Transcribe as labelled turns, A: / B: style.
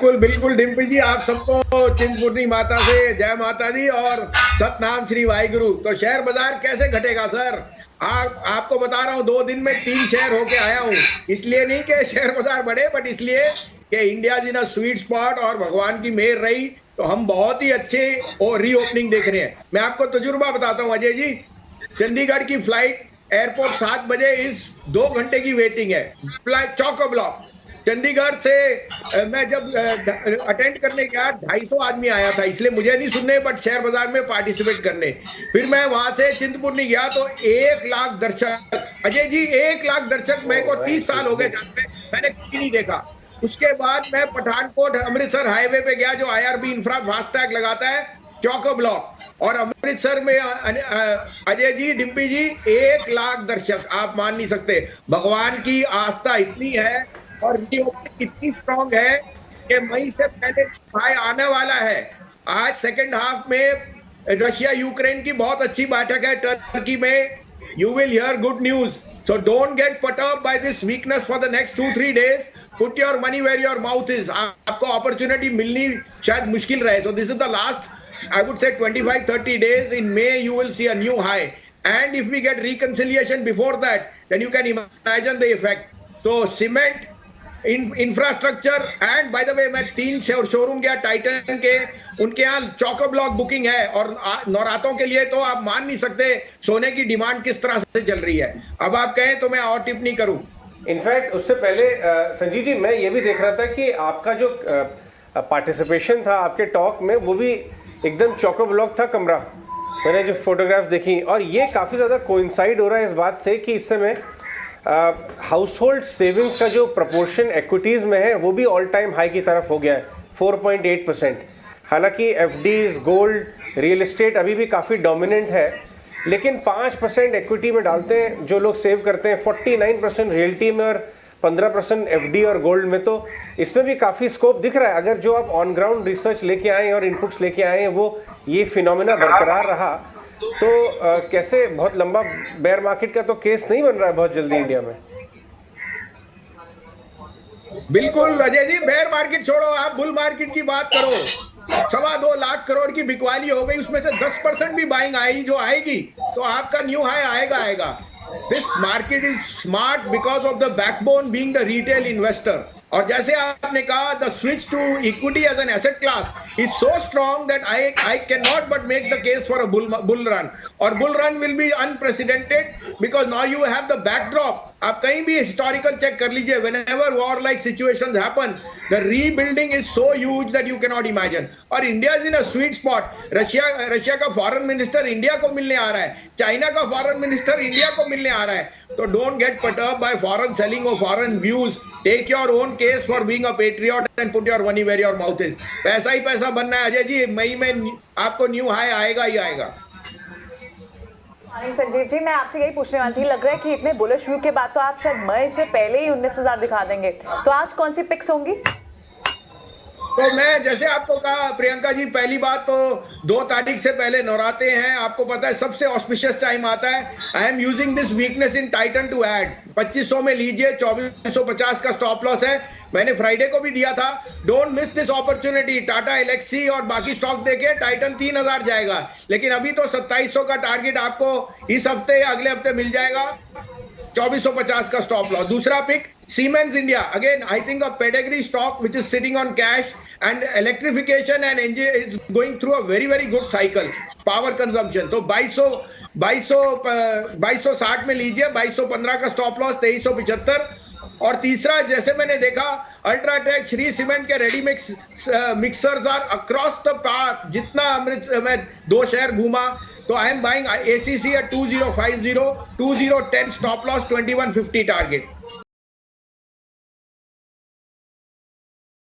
A: बिल्कुल बिल्कुल डिम्पी जी, आप सबको चिंतपूर्णी माता से जय माता दी और सतनाम श्री वाहिगुरु। तो शेयर बाजार कैसे घटेगा सर? आपको बता रहा हूँ, 2 दिन में 3 शेयर होके आया हूँ। इसलिए नहीं कि शेयर बाजार बढ़े, बट इसलिए कि इंडिया जी ना स्वीट स्पॉट और भगवान की मेहर रही तो हम बहुत ही अच्छे और रीओपनिंग देख रहे हैं। मैं आपको तजुर्बा बताता हूँ अजय जी। चंडीगढ़ की फ्लाइट एयरपोर्ट 7 बजे, इस 2 घंटे की वेटिंग है। फ्लाइट चौको ब्लॉक चंडीगढ़ से मैं जब अटेंड करने गया 250 आदमी आया था, इसलिए मुझे नहीं सुनने बट शेयर बाजार में पार्टिसिपेट करने। फिर मैं वहां से चिंतपूर्णी गया तो 1 लाख दर्शक, अजय जी 1 लाख दर्शक मेरे को 30 साल हो गए जाते, मैंने कभी नहीं देखा। उसके बाद मैं पठानकोट अमृतसर हाईवे पे गया, जो IRB इंफ्रा फास्टैग लगाता है, चौको ब्लॉक। और अमृतसर में अजय जी डिम्पी जी 1 लाख दर्शक, आप मान नहीं सकते। भगवान की आस्था इतनी है और रीओपनिंग इतनी स्ट्रांग है कि मई से पहले भाई आने वाला है। आज सेकंड हाफ में रशिया यूक्रेन की बहुत अच्छी बैठक है टर्की में। You will hear good news. So don't get perturbed by this weakness for the next 2-3 days. Put your money where your mouth is. आपको opportunity मिलनी शायद मुश्किल रहे. So this is the last, I would say 25-30 days. In May you will see a new high. And if we get reconciliation before that, then you can imagine the effect. So cement, infrastructure and by the way, मैं 3 showroom गया Titan के, उनके यहाँ चौको block booking है। और नवरात्रों के लिए तो आप मान नहीं सकते सोने की डिमांड किस तरह से चल रही है। अब आप कहें तो मैं और टिप्पणी करूं।
B: इनफैक्ट उससे पहले संजीव जी, मैं ये भी देख रहा था कि आपका जो पार्टिसिपेशन था आपके टॉक में, वो भी एकदम चौको ब्लॉक था कमरा। मैंने जो फोटोग्राफ देखी, और ये काफ़ी ज़्यादा कोइंसाइड हो रहा है इस बात से कि इस समय हाउस होल्ड सेविंग्स का जो प्रपोर्शन एक्विटीज़ में है वो भी ऑल टाइम हाई की तरफ हो गया है, 4.8%। हालांकि एफडीज, गोल्ड, रियल एस्टेट अभी भी काफ़ी डोमिनेंट है, लेकिन 5% एक्विटी में डालते हैं जो लोग सेव करते हैं, 49% रियल्टी में और 15% एफडी और गोल्ड में। तो इसमें भी काफ़ी स्कोप दिख रहा है। अगर जो आप ऑन ग्राउंड रिसर्च लेके आए और इनपुट्स लेके आए हैं वो ये फिनोमेना बरकरार रहा तो कैसे बहुत लंबा बेयर मार्केट का तो केस नहीं बन रहा है बहुत जल्दी इंडिया में।
A: बिल्कुल अजय जी, बेयर मार्केट छोड़ो, आप बुल मार्केट की बात करो। 2.25 लाख करोड़ की बिकवाली हो गई, उसमें से 10% भी बाइंग आई जो आएगी तो आपका न्यू हाई आएगा। This market is smart because of the backbone being the retail investor. और जैसे आपने कहा, the switch to equity as an asset class is so strong that I can not but make the case for a bull run. और bull run will be unprecedented because now you have the backdrop. आप कहीं भी historical check कर लीजिए, whenever war like situations happen, the rebuilding is so huge that you cannot imagine. और India is in a sweet spot. Russia का foreign minister India को मिलने आ रहा है, चाइना का फॉरेन मिनिस्टर इंडिया को मिलने आ रहा है। तो don't get perturbed by foreign selling or foreign views. Take your own case for being a patriot and put your money where your mouth is. पैसा ही पैसा बनना है अजय जी, मई में आपको न्यू हाई आएगा ही आएगा।
C: संजीव जी, मैं आपसे यही पूछने वाली थी, लग रहा है कि इतने बुलिश व्यू के बाद तो आप शायद मई से पहले ही 19,000 दिखा देंगे। तो आज कौन सी पिक्स होंगी?
A: तो मैं जैसे आपको कहा प्रियंका जी, पहली बात तो 2 तारीख से पहले नवरात्रे हैं, आपको पता है सबसे ऑस्पिशियस टाइम आता है। I am using this weakness in Titan to add 2500 में लीजिए, 2450 का स्टॉप लॉस है, मैंने फ्राइडे को भी दिया था। Don't miss this opportunity. Tata Elxsi और बाकी स्टॉक देखे, टाइटन 3000 जाएगा, लेकिन अभी तो 2700 का टारगेट आपको इस हफ्ते या अगले हफ्ते मिल जाएगा, 2450 का स्टॉप लॉस। दूसरा pick Siemens India, again I think a pedigree stock which is sitting on cash, and electrification and engine is going through a very good cycle, power consumption। तो 2260 में लीजिए, 2215 का स्टॉप लॉस, 2375। और तीसरा, जैसे मैंने देखा अल्ट्राटेक, श्री सीमेंट के ready mixers are across the path. जितना अमृतसर में 2 शहर घूमा तो I am buying ACC at 2050, 2010 stop loss, 2150 target.